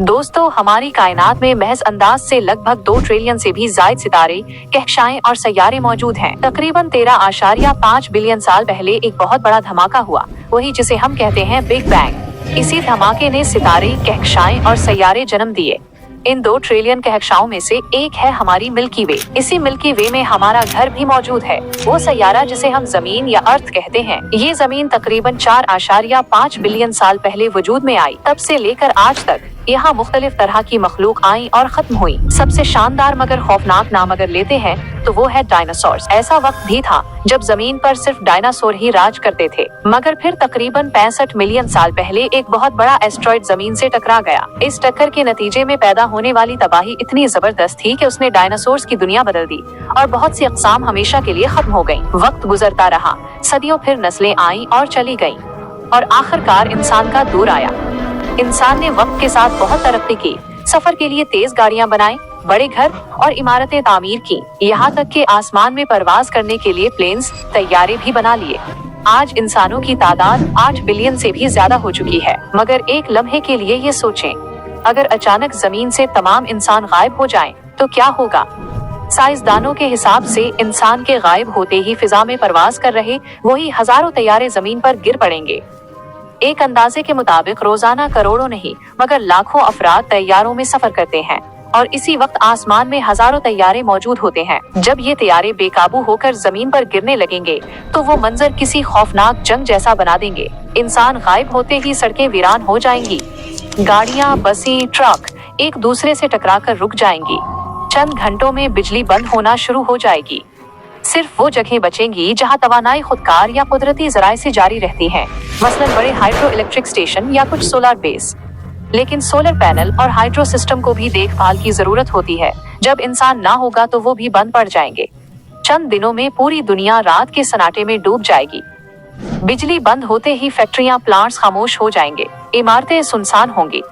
दोस्तों, हमारी कायनात में महज अंदाज से लगभग 2 ट्रिलियन से भी ज्यादा सितारे, कक्षाएं और सैयारे मौजूद हैं। तकरीबन 13.5 बिलियन साल पहले एक बहुत बड़ा धमाका हुआ, वही जिसे हम कहते हैं बिग बैंग। इसी धमाके ने सितारे, कक्षाएं और सैयारे जन्म दिए। इन 2 ट्रिलियन कक्षाओं में से एक है हमारी मिल्की वे। इसी मिल्की वे में हमारा घर भी मौजूद है, वो सैयारा जिसे हम जमीन या अर्थ कहते हैं। ये जमीन तकरीबन 4.5 बिलियन साल पहले वजूद में आई। तब से लेकर आज तक यहाँ मुख्तलिफ तरह की मखलूक आई और खत्म हुई। सबसे शानदार मगर खौफनाक नाम अगर लेते हैं तो वो है डायनासोर्स। ऐसा वक्त भी था जब जमीन पर सिर्फ डायनासोर ही राज करते थे, मगर फिर तकरीबन 65 मिलियन साल पहले एक बहुत बड़ा एस्टेरॉयड जमीन से टकरा गया। इस टक्कर के नतीजे में पैदा होने वाली तबाही इतनी जबरदस्त थी कि उसने डायनासोर्स की दुनिया बदल दी और बहुत सी अक़साम हमेशा के लिए खत्म हो गयी। वक्त गुजरता रहा, सदियों फिर नस्लें आईं और चली गयीं और आखिरकार इंसान का दौर आया। इंसान ने वक्त के साथ बहुत तरक्की की, सफर के लिए तेज गाड़ियां बनाई, बड़े घर और इमारतें तामीर की, यहाँ तक कि आसमान में परवाज करने के लिए प्लेन्स, तैयारे भी बना लिए। आज इंसानों की तादाद 8 बिलियन से भी ज्यादा हो चुकी है। मगर एक लम्हे के लिए ये सोचें, अगर अचानक जमीन से तमाम इंसान गायब हो जाएं, तो क्या होगा? साइंसदानों के हिसाब से इंसान के गायब होते ही फिजा में परवाज कर रहे वही हजारों तैयारे जमीन पर गिर पड़ेंगे। एक अंदाजे के मुताबिक रोजाना करोड़ों नहीं मगर लाखों अफराद तैयारों में सफर करते हैं और इसी वक्त आसमान में हजारों तैयारे मौजूद होते हैं। जब ये तैयारे बेकाबू होकर जमीन पर गिरने लगेंगे तो वो मंजर किसी खौफनाक जंग जैसा बना देंगे। इंसान गायब होते ही सड़कें वीरान हो जाएंगी, गाड़ियां, बसें, ट्रक एक दूसरे से टकराकर रुक जाएंगी, चंद घंटों में बिजली बंद होना शुरू हो जाएगी। सिर्फ वो जगह बचेंगी जहां तवानाई खुदकार या कुदरती जराए से जारी रहती हैं, मसलन बड़े हाइड्रो इलेक्ट्रिक स्टेशन या कुछ सोलर बेस। लेकिन सोलर पैनल और हाइड्रो सिस्टम को भी देखभाल की जरूरत होती है। जब इंसान ना होगा तो वो भी बंद पड़ जाएंगे। चंद दिनों में पूरी दुनिया रात के सन्नाटे में डूब जाएगी। बिजली बंद होते ही फैक्ट्रियां, प्लांट्स खामोश हो जाएंगे, इमारतें सुनसान होंगी।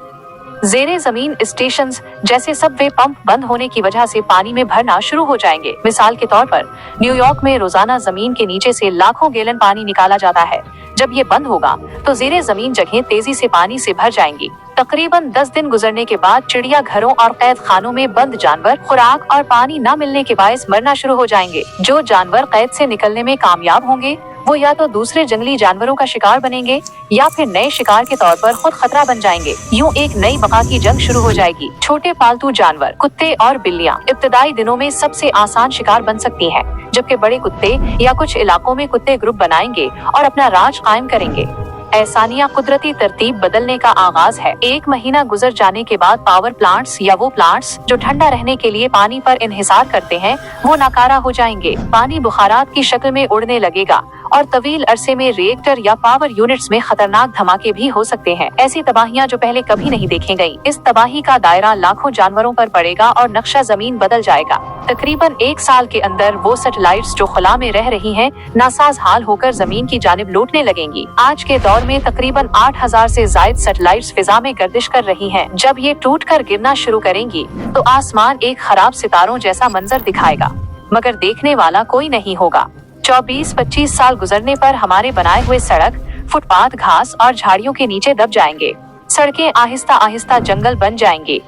ज़ेरे जमीन स्टेशंस जैसे सबवे पंप बंद होने की वजह से पानी में भरना शुरू हो जाएंगे। मिसाल के तौर पर न्यूयॉर्क में रोजाना जमीन के नीचे से लाखों गैलन पानी निकाला जाता है। जब ये बंद होगा तो ज़ेरे जमीन जगहें तेजी से पानी से भर जाएंगी। तकरीबन 10 दिन गुजरने के बाद चिड़िया घरों और कैद खानों में बंद जानवर खुराक और पानी न मिलने के बायस मरना शुरू हो जाएंगे। जो जानवर कैद से निकलने में कामयाब होंगे वो या तो दूसरे जंगली जानवरों का शिकार बनेंगे या फिर नए शिकार के तौर पर खुद खतरा बन जाएंगे। यूं एक नई बका की जंग शुरू हो जाएगी। छोटे पालतू जानवर, कुत्ते और बिल्लियां इब्तदाई दिनों में सबसे आसान शिकार बन सकती हैं, जबकि बड़े कुत्ते या कुछ इलाकों में कुत्ते ग्रुप बनाएंगे और अपना राज कायम करेंगे। ऐसानिया कुदरती तरतीब बदलने का आगाज है। 1 महीना गुजर जाने के बाद पावर प्लांट्स या वो प्लांट्स जो ठंडा रहने के लिए पानी पर इन्हिसार करते हैं वो नाकारा हो जाएंगे। पानी बुखारात की शक्ल में उड़ने लगेगा और तवील अरसे में रिएक्टर या पावर यूनिट्स में खतरनाक धमाके भी हो सकते हैं। ऐसी तबाहियां जो पहले कभी नहीं देखी गयी। इस तबाही का दायरा लाखों जानवरों पर पड़ेगा और नक्शा जमीन बदल जाएगा। तकरीबन 1 साल के अंदर वो सैटेलाइट्स जो खुला में रह रही हैं नासाज हाल होकर जमीन की जानिब लौटने लगेंगी। आज के दौर में तकरीबन 8000 से ज्यादा सैटेलाइट्स फिजा में गर्दिश कर रही हैं। जब ये टूट कर गिरना शुरू करेंगी तो आसमान एक खराब सितारों जैसा मंजर दिखाएगा, मगर देखने वाला कोई नहीं होगा। 24-25 साल गुजरने पर हमारे बनाए हुए सड़क, फुटपाथ घास और झाड़ियों के नीचे दब जाएंगे। सड़कें आहिस्ता आहिस्ता जंगल बन जाएंगी।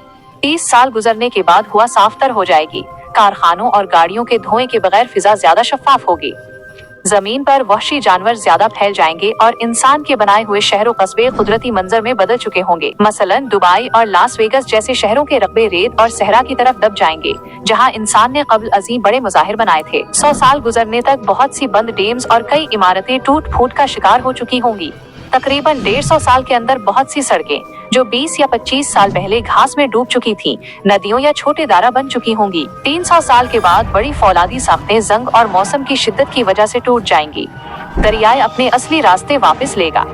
30 साल गुजरने के बाद हुआ साफ्तर हो जाएगी। कारखानों और गाड़ियों के धुएं के बगैर फिजा ज्यादा शफाफ होगी। जमीन पर वहशी जानवर ज्यादा फैल जाएंगे और इंसान के बनाए हुए शहरों कस्बे कुदरती मंजर में बदल चुके होंगे। मसलन दुबई और लास वेगस जैसे शहरों के रकबे रेत और सहरा की तरफ दब जाएंगे, जहां इंसान ने कब्ल अजीम बड़े मुजाहिर बनाए थे। 100 साल गुजरने तक बहुत सी बंद डैम्स और कई इमारतें टूट फूट का शिकार हो चुकी होंगी। तकरीबन 150 साल के अंदर बहुत सी सड़कें जो 20 या 25 साल पहले घास में डूब चुकी थीं, नदियों या छोटे दारा बन चुकी होंगी। 300 साल के बाद बड़ी फौलादी साख्तें जंग और मौसम की शिद्दत की वजह से टूट जाएंगी। दरियाए अपने असली रास्ते वापस लेगा।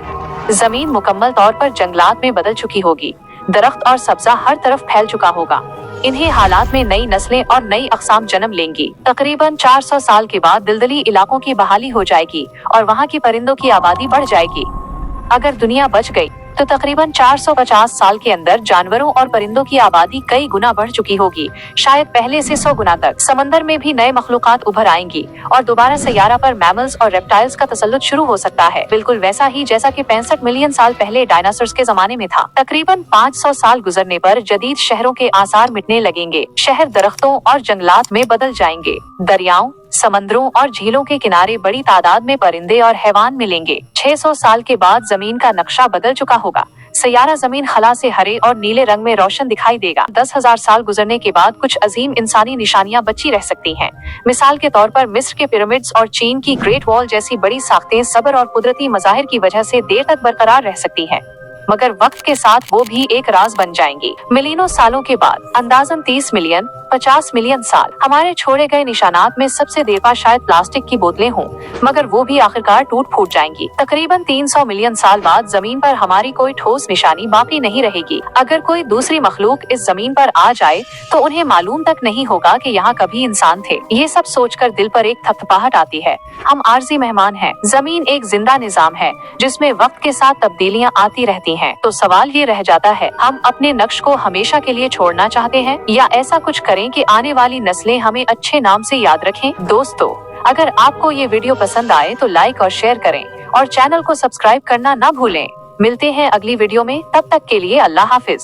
जमीन मुकम्मल तौर पर जंगलात में बदल चुकी होगी। दरख्त और सब्जा हर तरफ फैल चुका होगा। इन्हीं हालात में नई नस्लें और नई अक़साम जन्म लेंगी। तकरीबन 400 साल के बाद दलदली इलाकों की बहाली हो जाएगी और वहाँ की परिंदों की आबादी बढ़ जाएगी। अगर दुनिया बच गई तो तकरीबन 450 साल के अंदर जानवरों और परिंदों की आबादी कई गुना बढ़ चुकी होगी, शायद पहले से 100 गुना तक। समंदर में भी नए मखलूकात उभर आएंगी और दोबारा सैयारा पर मैमल्स और रेप्टाइल्स का तसल्लुत शुरू हो सकता है, बिल्कुल वैसा ही जैसा कि 65 मिलियन साल पहले डायनासोर्स के जमाने में था। तकरीबन 500 साल गुजरने पर जदीद शहरों के आसार मिटने लगेंगे। शहर दरख्तों और जंगलात में बदल जाएंगे। दरियाओं, समंदरों और झीलों के किनारे बड़ी तादाद में परिंदे और हैवान मिलेंगे। 600 साल के बाद जमीन का नक्शा बदल चुका होगा। सैयारा जमीन खला से हरे और नीले रंग में रोशन दिखाई देगा। 10,000 साल गुजरने के बाद कुछ अजीम इंसानी निशानियां बची रह सकती हैं। मिसाल के तौर पर मिस्र के पिरामिड्स और चीन की ग्रेट वॉल जैसी बड़ी साख्तें सब्र और कुदरती मज़ाहिर की वजह से देर तक बरकरार रह सकती हैं, मगर वक्त के साथ वो भी एक राज बन जाएंगी। मिलियनों सालों के बाद, अंदाजन 30 मिलियन 50 मिलियन साल, हमारे छोड़े गए निशानात में सबसे देर शायद प्लास्टिक की बोतलें हों, मगर वो भी आखिरकार टूट फूट जाएंगी। तकरीबन 300 मिलियन साल बाद जमीन पर हमारी कोई ठोस निशानी बाकी नहीं रहेगी। अगर कोई दूसरी मखलूक इस जमीन पर आ जाए तो उन्हें मालूम तक नहीं होगा कि यहाँ कभी इंसान थे। ये सब सोचकर दिल पर एक थपथपाहट आती है। हम आर्जी मेहमान हैं। जमीन एक जिंदा निजाम है जिसमें वक्त के साथ तब्दीलियां आती रहती हैं। तो सवाल ये रह जाता है, हम अपने नक्श को हमेशा के लिए छोड़ना चाहते हैं या ऐसा कुछ करें कि आने वाली नस्लें हमें अच्छे नाम से याद रखें। दोस्तों, अगर आपको ये वीडियो पसंद आए तो लाइक और शेयर करें और चैनल को सब्सक्राइब करना ना भूलें। मिलते हैं अगली वीडियो में, तब तक के लिए अल्लाह हाफिज।